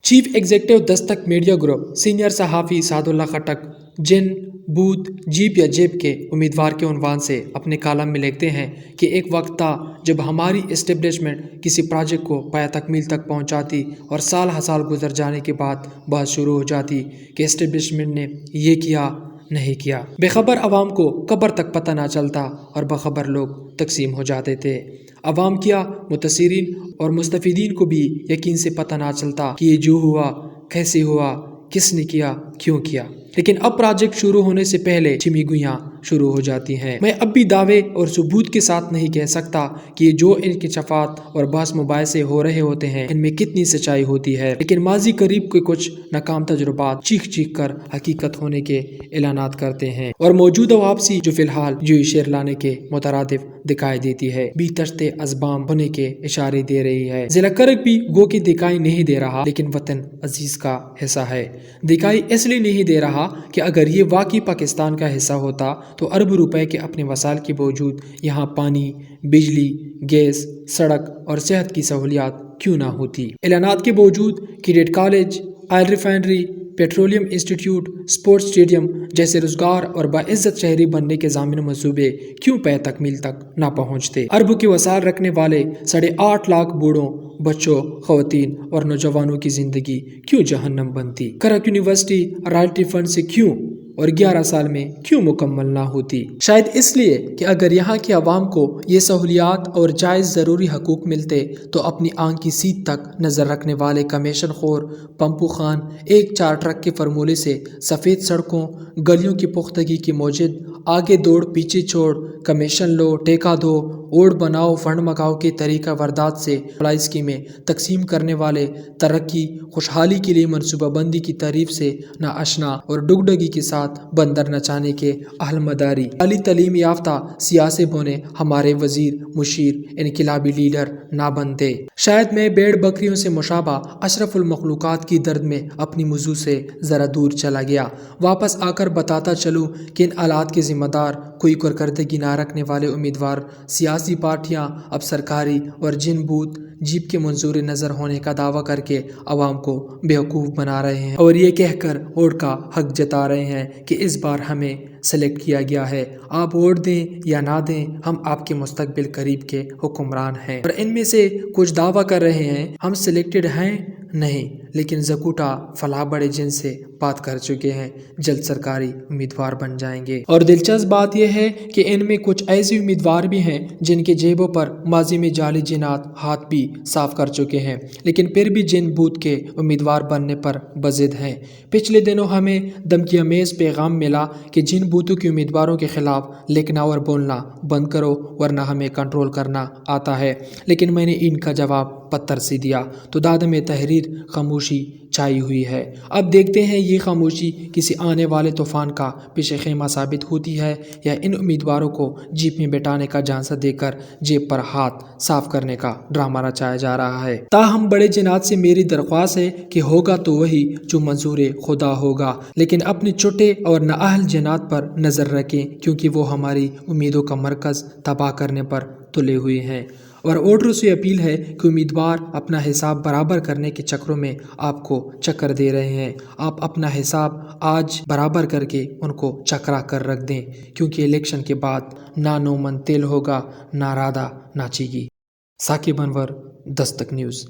Chief executive دستک media group senior صحافی سعد اللہ خٹک جن بوتھ جیپ یا جیب کے امیدوار کے عنوان سے اپنے کالم میں لکھتے ہیں کہ ایک وقت تھا جب ہماری اسٹیبلشمنٹ کسی پروجیکٹ کو پایہ تکمیل تک پہنچاتی اور سال ہر سال گزر جانے کے بعد بات شروع ہو جاتی کہ اسٹیبلشمنٹ نے یہ کیا نہیں کیا۔ بے خبر عوام کو قبر تک پتہ نہ چلتا اور باخبر لوگ تقسیم ہو جاتے تھے۔ عوام کیا متاثرین اور مستفیدین کو بھی یقین سے پتہ نہ چلتا کہ یہ جو ہوا کیسے ہوا، کس نے کیا، کیوں کیا۔ لیکن اب پروجیکٹ شروع ہونے سے پہلے چھمی گوئیاں شروع ہو جاتی ہیں۔ میں اب بھی دعوے اور ثبوت کے ساتھ نہیں کہہ سکتا کہ یہ جو انکشافات اور بحث مباحثے ہو رہے ہوتے ہیں ان میں کتنی سچائی ہوتی ہے، لیکن ماضی قریب کے کچھ ناکام تجربات چیخ چیخ کر حقیقت ہونے کے اعلانات کرتے ہیں اور موجودہ واپسی جو فی الحال جوئی شیر لانے کے مترادف دکھائی دیتی ہے بھی تشت ازبام ہونے کے اشارے دے رہی ہے۔ ضلع کرک بھی گو کی دکھائی نہیں دے رہا لیکن وطن عزیز کا حصہ ہے۔ دکھائی اس لیے نہیں دے رہا کہ اگر یہ واقعی پاکستان کا حصہ ہوتا تو ارب روپے کے اپنے وسائل کے باوجود یہاں پانی، بجلی، گیس، سڑک اور صحت کی سہولیات کیوں نہ ہوتی۔ اعلانات کے باوجود cadet college, oil refinery, petroleum institute, sports stadium جیسے روزگار اور باعزت شہری بننے کے ضامن منصوبے کیوں پایہ تکمیل تک نہ پہنچتے؟ ارب کے وسائل رکھنے والے 8.5 لاکھ بوڑھوں، بچوں، خواتین اور نوجوانوں کی زندگی کیوں جہنم بنتی؟ کرک یونیورسٹی رائلٹی فنڈ سے کیوں اور 11 سال میں کیوں مکمل نہ ہوتی؟ شاید اس لیے کہ اگر یہاں کے عوام کو یہ سہولیات اور جائز ضروری حقوق ملتے تو اپنی آنکھ کی سیدھ تک نظر رکھنے والے کمیشن خور پمپو خان ایک 4 ٹرک کے فرمولے سے سفید سڑکوں، گلیوں کی پختگی کی موجد آگے دوڑ پیچھے چھوڑ، کمیشن لو ٹیکہ دو، اوڑ بناؤ فنڈ مکاؤ کے طریقہ واردات سے اپلائی اسکیمیں تقسیم کرنے والے، ترقی خوشحالی کے لیے منصوبہ بندی کی تعریف سے نا آشنا اور ڈگڈگی کے ساتھ بندر نچانے کے اہل مداری عالی تعلیم یافتہ سیاسی بونے ہمارے وزیر مشیر انقلابی لیڈر نہ بنتے۔ شاید میں بھیڑ بکریوں سے مشابہ اشرف المخلوقات کی درد میں اپنی موضوع سے ذرا دور چلا گیا۔ واپس آ کر بتاتا چلوں کہ ان حالات کے ذمہ دار کوئی کارکردگی نہ رکھنے والے امیدوار، سیاسی پارٹیاں اب سرکاری اور جن بوتھ جیپ کے منظور نظر ہونے کا دعویٰ کر کے عوام کو بیوقوف بنا رہے ہیں اور یہ کہہ کر ووٹ کا حق جتا رہے ہیں کہ اس بار ہمیں سلیکٹ کیا گیا ہے، آپ ووٹ دیں یا نہ دیں، ہم آپ کے مستقبل قریب کے حکمران ہیں۔ اور ان میں سے کچھ دعویٰ کر رہے ہیں ہم سلیکٹڈ ہیں نہیں، لیکن زکوٹا فلاح بڑے جن سے بات کر چکے ہیں، جلد سرکاری امیدوار بن جائیں گے۔ اور دلچسپ بات یہ ہے کہ ان میں کچھ ایسے امیدوار بھی ہیں جن کے جیبوں پر ماضی میں جعلی جنات ہاتھ بھی صاف کر چکے ہیں لیکن پھر بھی جن بوتھ کے امیدوار بننے پر بضد ہیں۔ پچھلے دنوں ہمیں دھمکی آمیز پیغام ملا کہ جن بوتھوں کے امیدواروں کے خلاف لکھنا اور بولنا بند کرو ورنہ ہمیں کنٹرول کرنا آتا ہے، لیکن میں نے ان کا جواب پتھر سے دیا تو داد میں تحریر خاموشی چھائی ہوئی ہے۔ اب دیکھتے ہیں یہ خاموشی کسی آنے والے طوفان کا پیش خیمہ ثابت ہوتی ہے یا ان امیدواروں کو جیپ میں بٹھانے کا جھانسا دے کر جیب پر ہاتھ صاف کرنے کا ڈرامہ رچایا جا رہا ہے۔ تاہم بڑے جنات سے میری درخواست ہے کہ ہوگا تو وہی جو منظور خدا ہوگا، لیکن اپنے چھوٹے اور نااہل جنات پر نظر رکھیں کیونکہ وہ ہماری امیدوں کا مرکز تباہ کرنے پر تلے ہوئے ہیں۔ اور ووٹروں سے اپیل ہے کہ امیدوار اپنا حساب برابر کرنے کے چکروں میں آپ کو چکر دے رہے ہیں، آپ اپنا حساب آج برابر کر کے ان کو چکرا کر رکھ دیں کیونکہ الیکشن کے بعد نہ نو من تیل ہوگا نہ رادھا ناچے گی۔ ثاقب انور، دستک نیوز۔